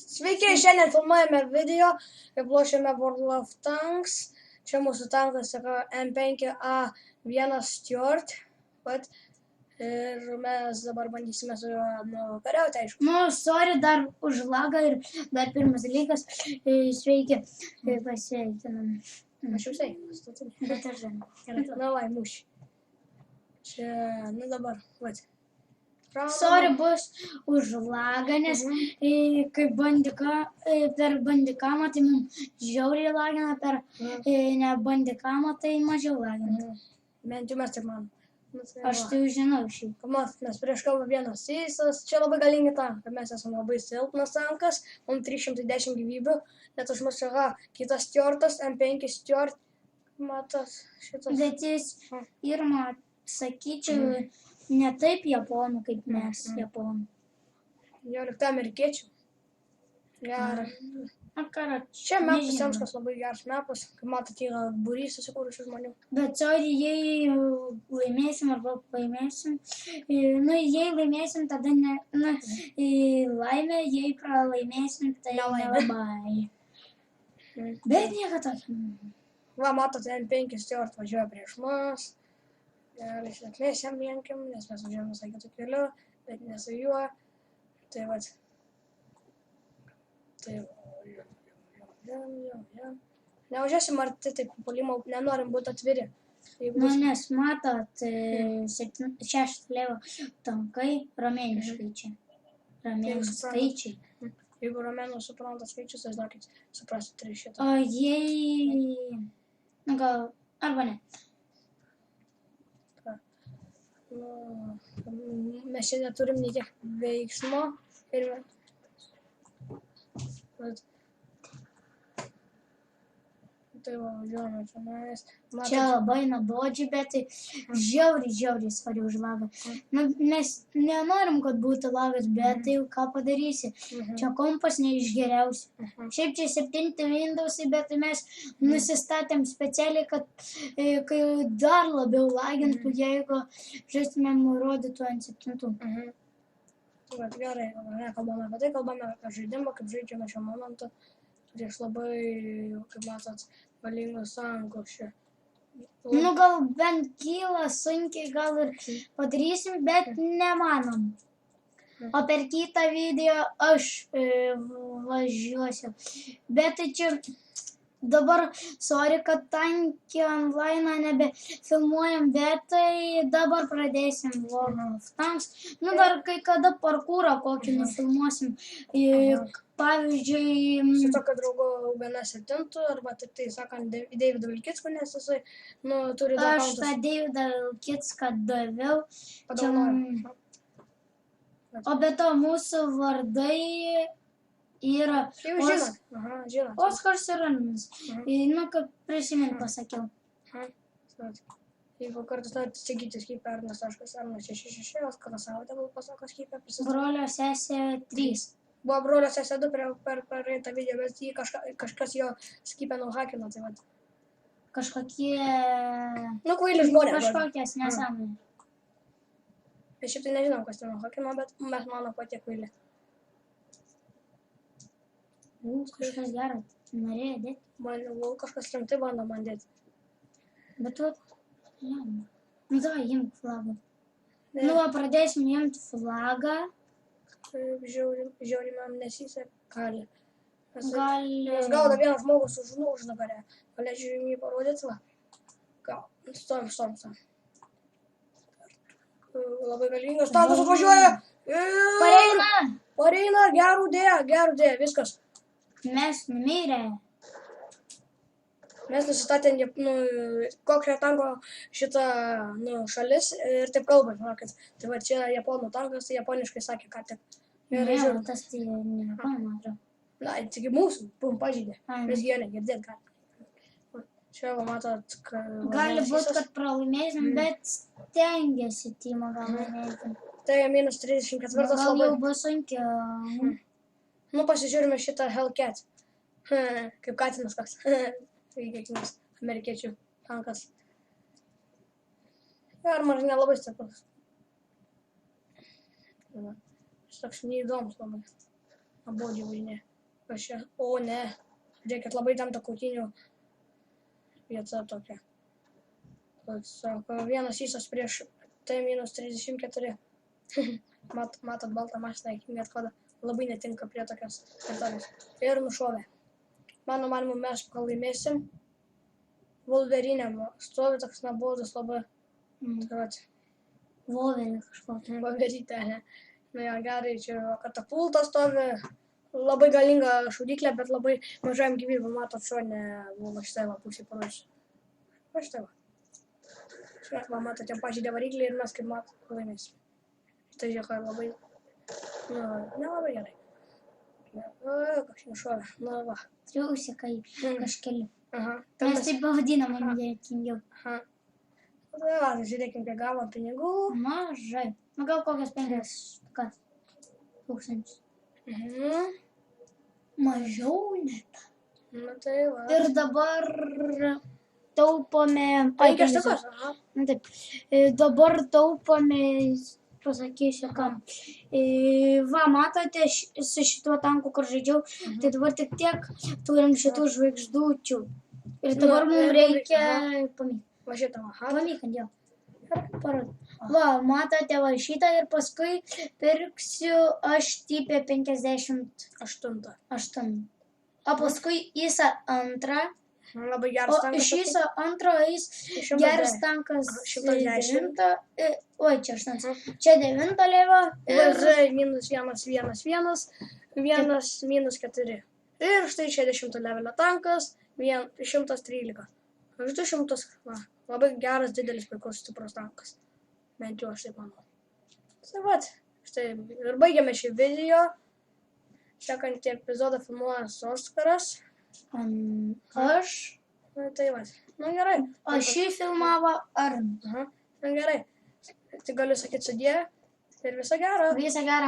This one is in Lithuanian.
Sveiki, šiandien filmuojame video, kaip lošiame World of Tanks. Čia mūsų tankas yra M5A1 Stuart. Ir mes dabar bandysime su juo nukariauti, aišku. Nu, sorry, dar už lagą ir dar pirmas dalykas. Sveiki, pasveikinam. Aš jau sveikinas. Bet aš dar. Na, vai, mūšį. Čia, nu dabar, vat. Sorry bus už lagą, nes kaip per bandikamą tai mums žiauriai lagina, per ne bandikamą tai mažiau lagina. Bent jau mes taip manom. Aš tai žinau šį. Mat, mes prieš kalbą vienas įsas, čia labai galingi tankai, mes esame labai silpnas tankas, mums 310 gyvybių, net už mus yra kitas Stuartas, M5 Stuart, matas šitas. Bet jis irma, sakyčiau, ne taip japonų kaip mes japonų. Jo likta amerikiečių. Gerai. Čia mepas Semskas labai geras mepas, kaip matot, yra būrys susikūrusių žmonių. Bet sorry, jei laimėsim arba laimėsim, nu jei laimėsim, tada ne, nu, laimė, jei pralaimėsim, tai nelabai. Bet nieko tokio. Va, matot, M5 Stuart važiuoja prieš mus. Gerai, mes jam vienkim, nes mes važiuojame visai kitų kelių, bet ne su juo. Tai vat. Tai neužėsim arti, taip puolimo nenorim būti atviri. Nu, nes matot, 6 lėvo tankai romėniškai čia. Romėnų skaičiai. Jeigu romėnų supranta skaičius, tai žinokit, suprasite ir šitą. O jei... Nu, gal... Arba ne. Mes čia neturim nei tiek veiksmo ir... Tai va, važiuojame čia mes. Čia labai nuobodžiai, bet žiauriai svarbi už lagą. Nu, mes nenorim, kad būtų lagas, bet tai ką padarysi. Čia kompas ne iš geriausių. Šiaip čia 7 Windowsai, bet mes nusistatėm specialiai, kad kai dar labiau lagintų, jeigu žaistumėm rodytų ant 7. Bet gerai, nekalbame apie tai, kalbame apie žaidimą, kaip žaidžiame šiuo momentu. Prieš labai, kaip matot, galingus tankus čia. Nu, gal bent kyla sunkiai, gal ir padarysim, bet nemanom. O per kitą video aš važiuosiu. Bet tai čia dabar, sorry, kad tankį online nebefilmuojam, bet tai dabar pradėsim World of Tanks. Nu, dar kai kada parkūrą kokį nufilmuosim. Pavyzdžiui... Su tokio draugo UBN7 arba tik tai sakant Deividą Vilkicką, nes jisai, nu, turi du akauntus. Aš akauntus. tą Deividą Vilkicką daviau. O be to mūsų vardai yra... Jau žinot. Aha, žinot. Oskars ir Raminas. Nu, kaip prisimint pasakiau. Jeigu kartais norite įsigyti skipę Arnas.Arnas66, Oskaras savo tegul pasako skipę prisistatyti. Brolio sesė 3. Buvo brolio sesė 2 per tą video, bet jį kažkas jo skipę nuhakino, tai vat. Kažkokie... Nu, kvaili žmonės. Kažkokias nesąmonės. Aš šiaip tai nežinau, kas ten nuhakino, bet mes mano patie kvaili. Kažkas geras. Norėjo dėti. Man kažkas rimtai bando man dėti. Bet vat... Nu, davai, imk flagą. Nu, va, pradėsim imti flagą. Žiauriai man nesisek. Gali. Gali... Nes gauda vienas žmogus už nugarę. Galėčiau jį parodyti, va. Gal. Stovim. Labai galingas tankas atvažiuoja. Pareina, gerų dėja, viskas. Mes numirė. Mes nusistatėm, nu, kokia tanko šita, nu, šalis ir taip kalba, žinokit. Tai va, čia japonų tankas, tai japoniškai sakė, ką tik. Ne, tas tai ne japonų, atrodo. Na, tik mūsų, pažydė. Mes jo negirdėt gali. Čia, va, matot, gali būti, kad pralaimėsim, bet stengiasi Timo gal laimėti. Tai minus 34 labai. Gal jau bus sunkiau. Nu, pasižiūrime šitą Hellcat. Kaip katinas koks. Tai kiekvienas amerikiečių tankas. Armas nelabai stiprus. Šitoks neįdomus labai. Abodžiai važinė. Kas čia? O, ne. Žiūrėkit, labai tamta kautynių vieta tokia. Sako, vienas įsas prieš T-34. Matot baltą mašiną, įkingat kodą. Labai netinka prie tokios teritorijos. Ir nušovė. Mano manimu, mes pralaimėsim. Wolverine stovi toks nuobodus labai. Voverė kažkokia. Wolverytė, ne? Nu jo, gerai, čia katapulta stovi. Labai galinga šaudyklė, bet labai mažajam gyvybė. Matot, šonė buvo šitai va pusė paruošė. Va šitai va. Šitai va, matot, jam pažydė variklį ir mes kaip matot pralaimėsim. Šitai žiūrėk, labai... Nu, nelabai gerai. Kažkaip nušovė. Nu, va. Triusikai kažkeli. Aha. Mes taip pavadinam, nedėkingiau. Aha. Va, žiūrėkim, kiek gavom pinigų. Mažai. Nu, gal kokias 5 tūkstančius. Mažiau net. Nu, tai va. Ir dabar taupome... 5 štukas, aha. Taip. Dabar taupome, pasakysiu, kam. Va, matote, su šituo tanku, kur žaidžiau, tai dabar tik tiek turim šitų žvaigždučių. Ir dabar mums reikia... Pamyk. Va šitą, aha. Pamyk, ant jo. Parod. Va, matote, va šitą ir paskui pirksiu aš tipę 58. O paskui įsą antrą. Labai geras tankas. O iš įsą antro eis geras tankas 9. Oi, čia 8. Čia 9 lėva. Ir -1, -1, -1, ir štai čia 10 levelio tankas, 113. Už 200, va, labai geras, didelis, puikus, stiprus tankas. Bent jau aš taip manau. Tai vat, štai ir baigiame šį video. Sekantį epizodą filmuojas Oskaras. Aš. Na, tai vat, nu gerai. O šį filmavo Arnas. Aha, nu gerai. Tai galiu sakyti sudie ir viso gero. Viso gero.